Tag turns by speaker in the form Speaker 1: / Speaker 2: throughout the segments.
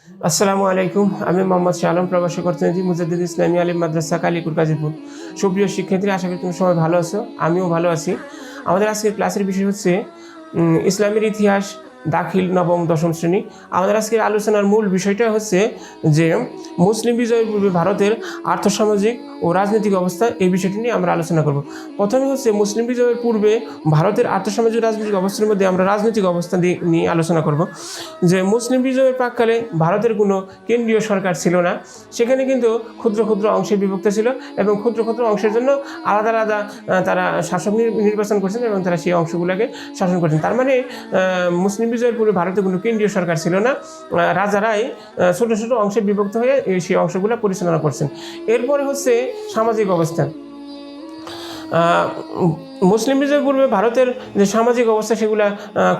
Speaker 1: আসসালামু আলাইকুম। আমি মোহাম্মদ শাহ আলম, প্রবাসী অর্থনীতি, মুজাদ্দিদ ইসলামী আলিম মাদ্রাসা, কালীপুর, গাজীপুর। সুপ্রিয় শিক্ষার্থী, আশা করি তুমি সবাই ভালো আছো, আমিও ভালো আছি। আমাদের আজকের ক্লাসের বিষয় হচ্ছে ইসলামের ইতিহাস, দাখিল নবম দশম শ্রেণী। আমাদের আজকের আলোচনার মূল বিষয়টা হচ্ছে যে মুসলিম বিজয়ের পূর্বে ভারতের আর্থসামাজিক ও রাজনৈতিক অবস্থা, এই বিষয়টি নিয়ে আমরা আলোচনা করব। প্রথমে হচ্ছে মুসলিম বিজয়ের পূর্বে ভারতের আর্থসামাজিক রাজনৈতিক অবস্থার মধ্যে আমরা রাজনৈতিক অবস্থা নিয়ে আলোচনা করব। যে মুসলিম বিজয়ের প্রাককালে ভারতের কোনো কেন্দ্রীয় সরকার ছিল না, সেখানে কিন্তু ক্ষুদ্র ক্ষুদ্র অংশে বিভক্ত ছিল এবং ক্ষুদ্র ক্ষুদ্র অংশের জন্য আলাদা আলাদা তারা শাসক নির্বাচন করছেন এবং তারা সেই অংশগুলোকে শাসন করছেন। তার মানে মুসলিম বিজয়ের পূর্বে ভারতে কোনো কেন্দ্রীয় সরকার ছিল না, রাজারাই ছোট ছোট অংশে বিভক্ত হয়ে সেই অংশগুলো পরিচালনা করছেন। এরপরে হচ্ছে সামাজিক অবস্থা। মুসলিম বিজয়ের পূর্বে ভারতের যে সামাজিক অবস্থা সেগুলো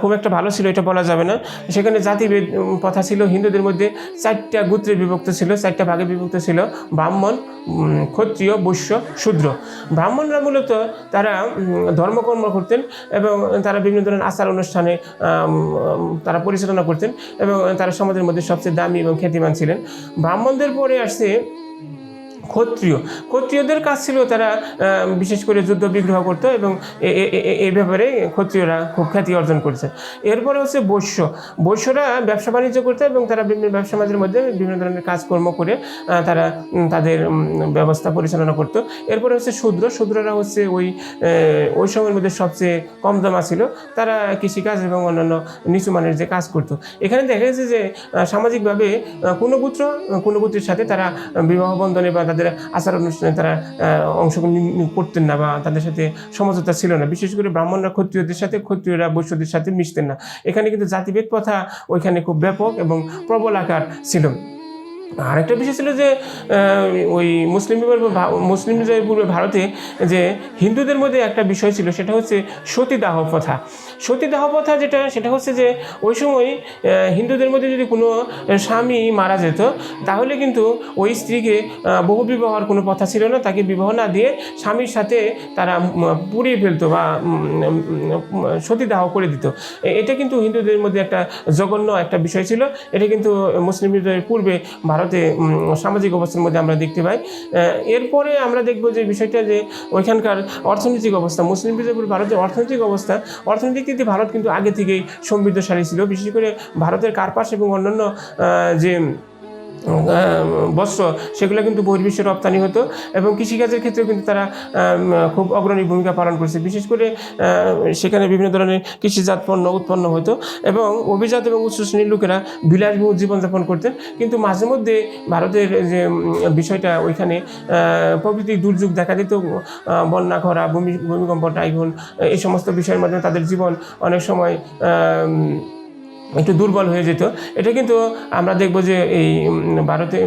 Speaker 1: খুব একটা ভালো ছিল এটা বলা যাবে না। সেখানে জাতিভেদ প্রথা ছিল, হিন্দুদের মধ্যে 4টা গোত্রে বিভক্ত ছিল, 4টা ভাগে বিভক্ত ছিল: ব্রাহ্মণ, ক্ষত্রিয়, বৈশ্য, শূদ্র। ব্রাহ্মণরা মূলত তারা ধর্মকর্ম করতেন এবং তারা বিভিন্ন ধরনের আচার অনুষ্ঠানে তারা পরিচালনা করতেন এবং তারা সমাজের মধ্যে সবচেয়ে দামি এবং খ্যাতিমান ছিলেন। ব্রাহ্মণদের পরে আসছে ক্ষত্রিয়দের কাজ ছিল তারা বিশেষ করে যুদ্ধ বিগ্রহ করতো এবং এই ব্যাপারে ক্ষত্রিয়রা খুব খ্যাতি অর্জন করছে। এরপরে হচ্ছে বৈশ্যরা ব্যবসা বাণিজ্য করতো এবং তারা বিভিন্ন ব্যবসা বাণিজ্যের মধ্যে বিভিন্ন ধরনের কাজকর্ম করে তারা তাদের ব্যবস্থা পরিচালনা করতো। এরপরে হচ্ছে শূদ্ররা হচ্ছে ওই সময়ের মধ্যে সবচেয়ে কম দামা ছিল, তারা কৃষিকাজ এবং অন্যান্য নিচু মানের যে কাজ করতো। এখানে দেখা গেছে যে সামাজিকভাবে কোনো গোত্রের সাথে তারা বিবাহ বন্ধনে বা তাদের আচার অনুষ্ঠানে তারা অংশগ্রহণ করতেন না বা তাদের সাথে সমঝোতা ছিল না। বিশেষ করে ব্রাহ্মণরা ক্ষত্রিয়দের সাথে, ক্ষত্রিয়রা বৈশ্যদের সাথে মিশতেন না। এখানে কিন্তু জাতিভেদ প্রথা ওইখানে খুব ব্যাপক এবং প্রবল আকার ছিল। আরেকটা বিষয় ছিল যে ওই মুসলিম বিজয়ের পূর্বে ভারতে যে হিন্দুদের মধ্যে একটা বিষয় ছিল, সেটা হচ্ছে সতীদাহ প্রথা। সেটা হচ্ছে যে ওই সময় হিন্দুদের মধ্যে যদি কোনো স্বামী মারা যেত তাহলে কিন্তু ওই স্ত্রীকে বহু বিবাহর কোনো প্রথা ছিল না, তাকে বিবাহ না দিয়ে স্বামীর সাথে তারা পুড়িয়ে ফেলতো বা সতীদাহ করে দিত। এটা কিন্তু হিন্দুদের মধ্যে একটা জঘন্য একটা বিষয় ছিল। এটা কিন্তু মুসলিম বিজয়ের পূর্বে ভারতে সামাজিক অবস্থার মধ্যে আমরা দেখতে পাই। এরপরে আমরা দেখব যে বিষয়টা যে ওইখানকার অর্থনৈতিক অবস্থা। মুসলিম বিজয়ের পূর্বে ভারতের অর্থনৈতিক দিক দিয়ে ভারত কিন্তু আগে থেকেই সমৃদ্ধশালী ছিল। বিশেষ করে ভারতের কার্পাস এবং অন্যান্য যে বস্ত্র সেগুলো কিন্তু বহির্বিশ্বে রপ্তানি হতো এবং কৃষিকাজের ক্ষেত্রেও কিন্তু তারা খুব অগ্রণী ভূমিকা পালন করছে। বিশেষ করে সেখানে বিভিন্ন ধরনের কৃষিজাত পণ্য উৎপন্ন হতো এবং অভিজাত এবং উচ্চ শ্রেণীর লোকেরা বিলাসবহুল জীবনযাপন করতেন। কিন্তু মাঝে মধ্যে ভারতের যে বিষয়টা, ওইখানে প্রকৃতিক দুর্যোগ দেখা দিত, বন্যা, খরা, ভূমিকম্প, টাইফুন, এই সমস্ত বিষয়ের মাধ্যমে তাদের জীবন অনেক সময় একটু দুর্বল হয়ে যেত। এটা কিন্তু আমরা দেখব যে এই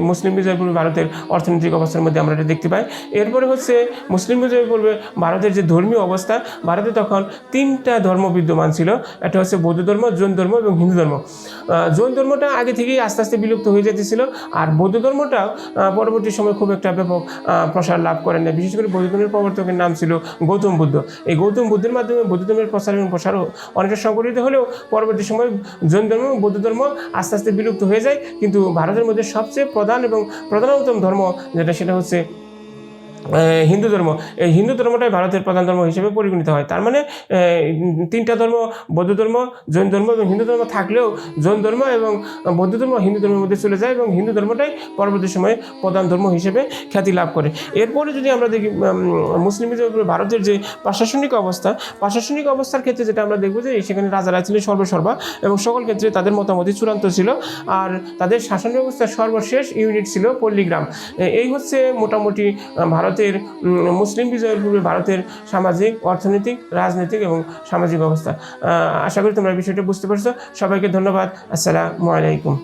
Speaker 1: মুসলিম বিজয়ের পূর্বে ভারতের অর্থনৈতিক অবস্থার মধ্যে আমরা এটা দেখতে পাই। এরপরে হচ্ছে মুসলিম বিজয়ের পূর্বে ভারতের যে ধর্মীয় অবস্থা, ভারতে তখন 3টা ধর্ম বিদ্যমান ছিল। একটা হচ্ছে বৌদ্ধ ধর্ম, জৈন ধর্ম এবং হিন্দু ধর্ম। জৈন ধর্মটা আগে থেকেই আস্তে আস্তে বিলুপ্ত হয়ে যেতেছিল, আর বৌদ্ধ ধর্মটাও পরবর্তী সময় খুব একটা ব্যাপক প্রসার লাভ করেন না। বিশেষ করে বৌদ্ধ ধর্মের প্রবর্তকের নাম ছিল গৌতম বুদ্ধ। এই গৌতম বুদ্ধের মাধ্যমে বৌদ্ধ ধর্মের প্রসার এবং প্রসারও অনেকটা সংগঠিত হলেও পরবর্তী সময় জৈন ধর্ম, বৌদ্ধ ধর্ম আস্তে আস্তে বিলুপ্ত হয়ে যায়। কিন্তু ভারতের মধ্যে সবচেয়ে প্রধান এবং প্রধানতম ধর্ম সেটা হচ্ছে হিন্দু ধর্ম। এই হিন্দু ধর্মটাই ভারতের প্রধান ধর্ম হিসেবে পরিগণিত হয়। তার মানে 3টা ধর্ম, বৌদ্ধ ধর্ম, জৈন ধর্ম এবং হিন্দু ধর্ম থাকলেও জৈন ধর্ম এবং বৌদ্ধ ধর্ম হিন্দু ধর্মের মধ্যে চলে যায় এবং হিন্দু ধর্মটাই পরবর্তী সময়ে প্রধান ধর্ম হিসেবে খ্যাতি লাভ করে। এরপরে যদি আমরা দেখি মুসলিম ভারতের যে প্রশাসনিক অবস্থার ক্ষেত্রে যেটা আমরা দেখব যে সেখানে রাজারা ছিলেন সর্বসর্বা এবং সকল ক্ষেত্রে তাদের মতামতই চূড়ান্ত ছিল। আর তাদের শাসন ব্যবস্থার সর্বশেষ ইউনিট ছিল পল্লীগ্রাম। এই হচ্ছে মোটামুটি ভারতের মুসলিম বিজয়ের পূর্বে ভারতের সামাজিক, অর্থনৈতিক, রাজনৈতিক এবং সামাজিক অবস্থা। আশা করি তোমরা বিষয়টা বুঝতে পারছো। সবাইকে ধন্যবাদ। আসসালামু আলাইকুম।